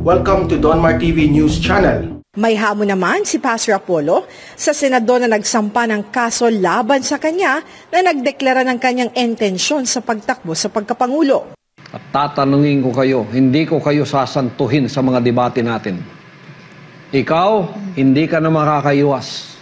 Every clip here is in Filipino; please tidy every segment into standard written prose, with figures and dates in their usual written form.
Welcome to Donmar TV News Channel. May hamon naman si Pastor Apollo sa senador na nagsampa ng kaso laban sa kanya na nagdeklara ng kanyang intensyon sa pagtakbo sa pagkapangulo. At tatanungin ko kayo, hindi ko kayo sasantuhin sa mga debate natin. Ikaw, hindi ka na makakaiwas.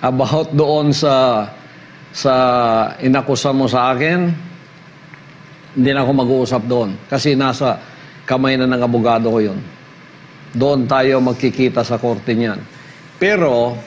About doon sa inakusa mo sa akin, hindi na ako mag-uusap doon. Kasi nasa kamay na ng abogado ko yun. Doon tayo magkikita sa korte niyan. Pero,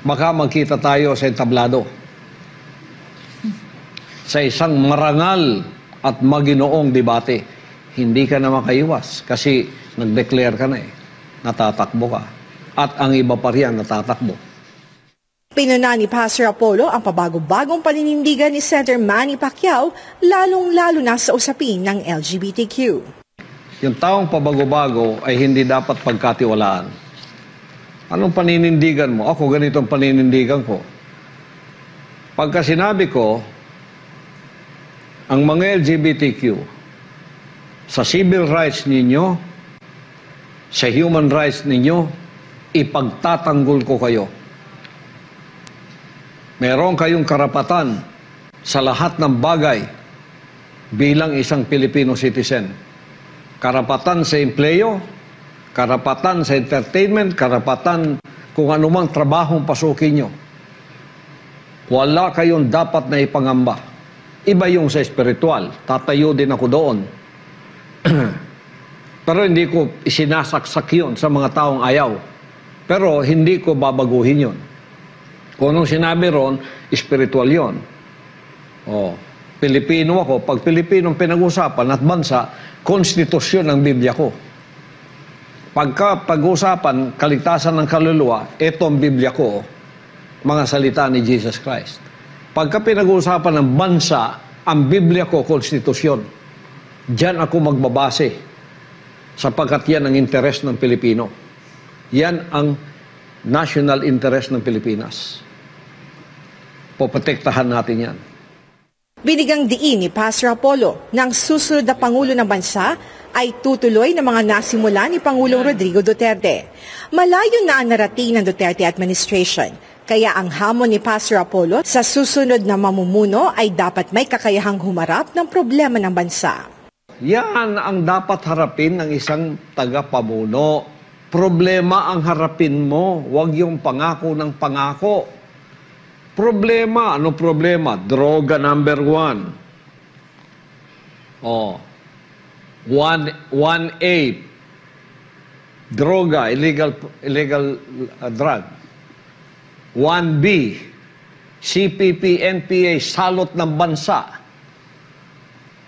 baka magkita tayo sa entablado. Sa isang marangal at maginoong debate. Hindi ka na makaiwas. Kasi nag-declare ka na eh. Natatakbo ka. At ang iba pa riyan natatakbo. Pinuna ni Pastor Apollo ang pabago-bagong paninindigan ni Senator Manny Pacquiao, lalong-lalo na sa usapin ng LGBTQ. Yung taong pabago-bago ay hindi dapat pagkatiwalaan. Anong paninindigan mo? Ako, ganito ang paninindigan ko. Pagka sinabi ko, ang mga LGBTQ, sa civil rights ninyo, sa human rights ninyo, ipagtatanggol ko kayo. Meron kayong karapatan sa lahat ng bagay bilang isang Filipino citizen. Karapatan sa empleyo, karapatan sa entertainment, karapatan kung anumang trabahong pasukin nyo. Wala kayong dapat na ipangamba. Iba yung sa espiritual. Tatayo din ako doon. Pero hindi ko isinasaksak yun sa mga taong ayaw. Pero hindi ko babaguhin yun. Kung anong sinabi ron, espiritual yun. Pilipino ako. Pag Pilipinong pinag-usapan at bansa, konstitusyon ng Biblia ko. Pagka pag-usapan, kaligtasan ng kaluluwa, ito ang Biblia ko, mga salita ni Jesus Christ. Pagka pinag-usapan ng bansa, ang Biblia ko, konstitusyon. Diyan ako magbabase, sapagkat yan ang interes ng Pilipino. Yan ang national interest ng Pilipinas. Poprotektahan natin yan. Binigang diin ni Pastor Apollo ng susunod na Pangulo ng Bansa ay tutuloy ng mga nasimula ni Pangulong Rodrigo Duterte. Malayo na ang narating ng Duterte administration. Kaya ang hamon ni Pastor Apollo sa susunod na mamumuno ay dapat may kakayahang humarap ng problema ng bansa. Yan ang dapat harapin ng isang tagapamuno. Problema ang harapin mo, huwag yung pangako ng pangako. Problema, ano problema? Droga number 1. 1A, droga, illegal drug. 1B, CPP, NPA, salot ng bansa.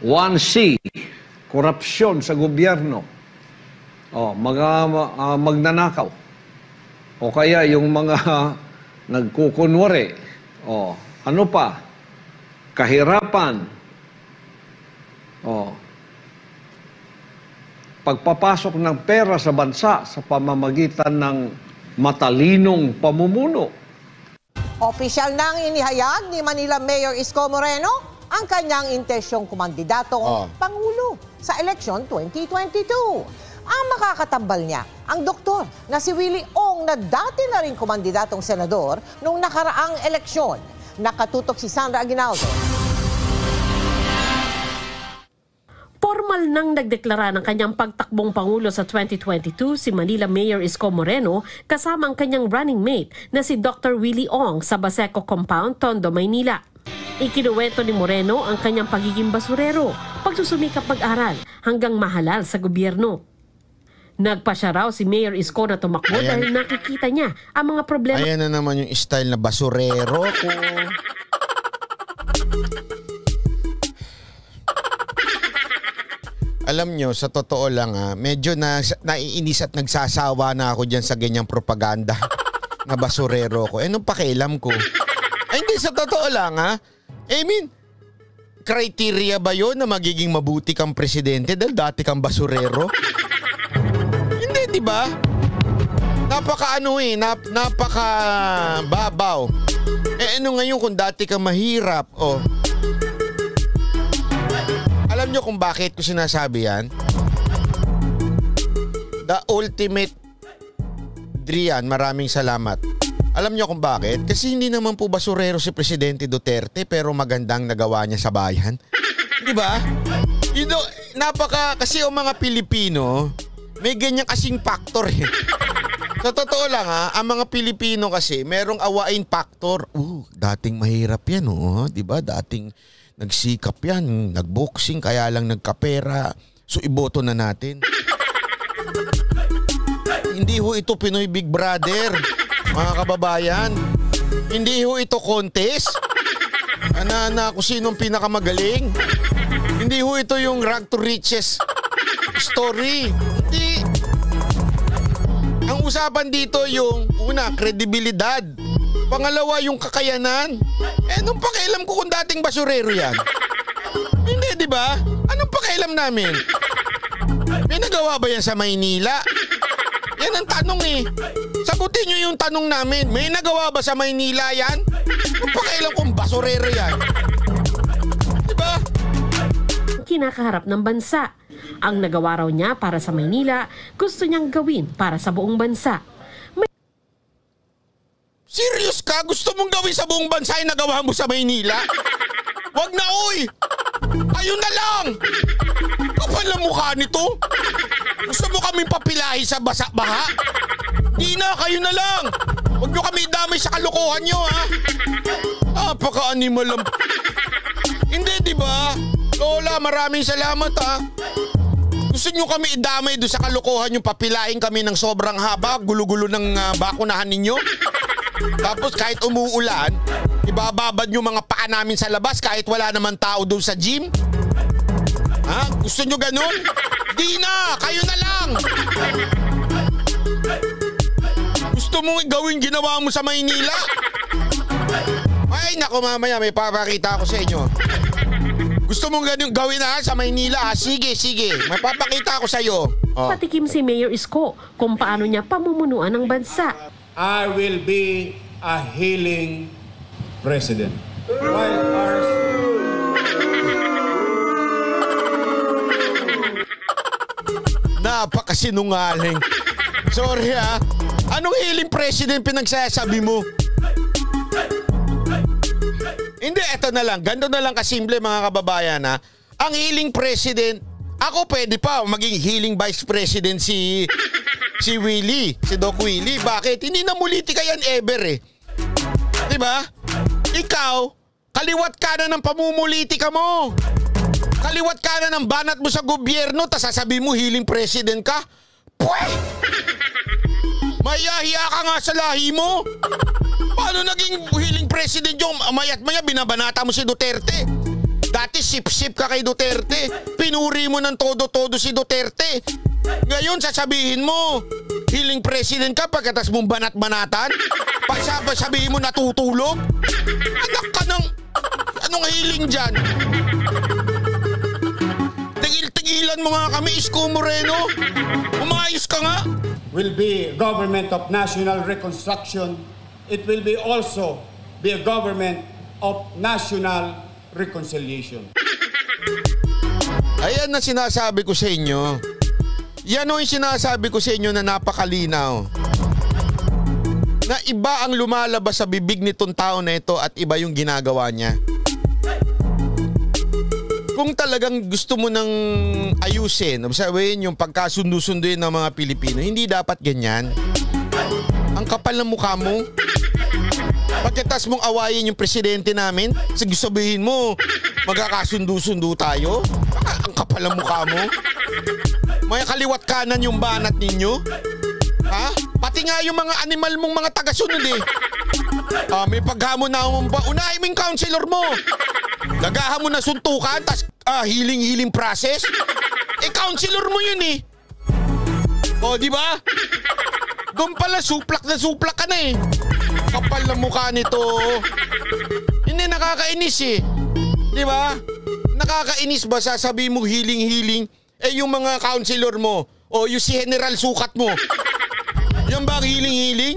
1C, korupsyon sa gobyerno. Magnanakaw. O kaya yung mga nagkukunwari. Ano pa? Kahirapan. Pagpapasok ng pera sa bansa sa pamamagitan ng matalinong pamumuno. Opisyal nang inihayag ni Manila Mayor Isko Moreno ang kanyang intensyong kumandidatong Pangulo sa eleksyon 2022. Ang makakatambal niya, ang doktor na si Willie Ong na dati na rin kumandidatong senador nung nakaraang eleksyon. Nakatutok si Sandra Aguinaldo. Formal nang nagdeklara ng kanyang pagtakbong Pangulo sa 2022 si Manila Mayor Isko Moreno kasama ang kanyang running mate na si Dr. Willie Ong sa Baseco Compound, Tondo, Maynila. Ikinuwento ni Moreno ang kanyang pagiging basurero, pagsusumikap mag-aral hanggang mahalal sa gobyerno. Nagpasya raw si Mayor Isko na tumakbo dahil nakikita niya ang mga problema. Ayan na naman yung style na basurero ko. Alam nyo, sa totoo lang medyo naiinis at nagsasawa na ako dyan sa ganyang propaganda na basurero ko. Anong pakialam ko? Ay hindi, sa totoo lang I mean, criteria ba yun na magiging mabuti kang presidente dahil dati kang basurero? Hindi, di ba? Napaka napaka babaw. Ano ngayon kung dati kang mahirap? Alam nyo kung bakit ko sinasabi yan? The ultimate Drian, maraming salamat. Alam nyo kung bakit? Kasi hindi naman po basurero si Presidente Duterte pero magandang nagawa niya sa bayan. Di ba? Kasi yung mga Pilipino, may ganyan kasing factor eh. Sa totoo lang ang mga Pilipino kasi merong awain factor. Dating mahirap yan diba? Dating nagsikap yan, nagboxing, kaya lang nagkapera. So iboto na natin. Hindi ho ito Pinoy Big Brother, mga kababayan. Hindi ho ito contest. Kung sinong pinakamagaling. Hindi ho ito yung rag to riches story. Hindi. Ang usapan dito yung una, kredibilidad. Pangalawa, yung kakayanan. Anong pakialam ko kung dating basurero yan? Hindi, di ba? Anong pakialam namin? May nagawa ba yan sa Maynila? Yan ang tanong eh. Sagutin nyo yung tanong namin. May nagawa ba sa Maynila yan? Anong pakialam kung basurero yan? Di ba? Kinakaharap ng bansa. Ang nagawa raw niya para sa Maynila, gusto niyang gawin para sa buong bansa. Serious ka? Gusto mong gawin sa buong bansa yung nagawa mo sa Maynila? Wag na uy! Ayun na lang! Kapal ang mukha nito? Gusto mo kaming papilahi sa baha? Di na, kayo na lang! Huwag nyo kami damay sa kalokohan nyo Napaka-animal lang. Hindi, di ba? Lola, maraming salamat Gusto nyo kami idamay doon sa kalokohan yung papilain kami ng sobrang haba, gulo-gulo ng bakunahan ninyo? Tapos kahit umuulan, ibababad nyo mga paa namin sa labas kahit wala naman tao doon sa gym? Gusto nyo ganun? Di na! Kayo na lang! Gusto mo gawin ginawa mo sa Maynila? Ay, naku mamaya, may papakita ako sa inyo. Gusto mong ganun gawin sa Maynila? Sige. May papakita ako sa iyo. Patikim si Mayor Isko kung paano niya pamumunuan ng bansa. I will be a healing president. While ours... Napakasinungaling. Sorry Anong healing president pinagsasabi mo? Hindi, eto na lang. Ganito na lang kasimple mga kababayan Ang healing president, ako pwede pa maging healing vice president si Willie, si Doc Willie. Bakit? Hindi na politika yan ever Diba? Ikaw, kaliwat ka na ng pamumulitika mo. Kaliwat ka na ng banat mo sa gobyerno, tas sasabihin mo healing president ka? Pweh! Mayahiya ka nga sa lahi mo. Paano naging healing president yung mayat maya binabanata mo si Duterte? Dati sip-sip ka kay Duterte. Pinuri mo ng todo-todo si Duterte. Ngayon sasabihin mo, healing president ka pagkatas mong banat-banatan? Sabihin mo natutulog? Anak ka ng... Anong healing dyan? Tigil-tigilan mo nga kami, Isko Moreno. Umayos ka nga. Will be government of national reconstruction. It will be also be a government of national reconciliation. Ayan na sinasabi ko sa inyo. Yan o yung sinasabi ko sa inyo na napakalinaw. Na iba ang lumalabas sa bibig nitong tao na ito at iba yung ginagawa niya. Kung talagang gusto mo nang ayusin, sabihin yung pagkasundo-sunduin ng mga Pilipino, hindi dapat ganyan. Ang kapal ng mukha mo. Pagkatas mong awayin yung presidente namin, sige sabihin mo, magkakasundo-sundo tayo? Ang kapal ng mukha mo. May kaliwat kanan yung banat ninyo. Pati nga yung mga animal mong mga taga-sunod may paghamon na ba? Unahin mo yung counselor mo. Lagahan mo na suntukan, tas healing process. Counselor mo yun di ba? Doon pala suplak na suplak ka na Kapal na mukha nito. Hindi nakakainis di ba? Nakakainis ba sasabihin mo healing? Yung mga counselor mo o yung si General Sukat mo. Yan ba ang healing?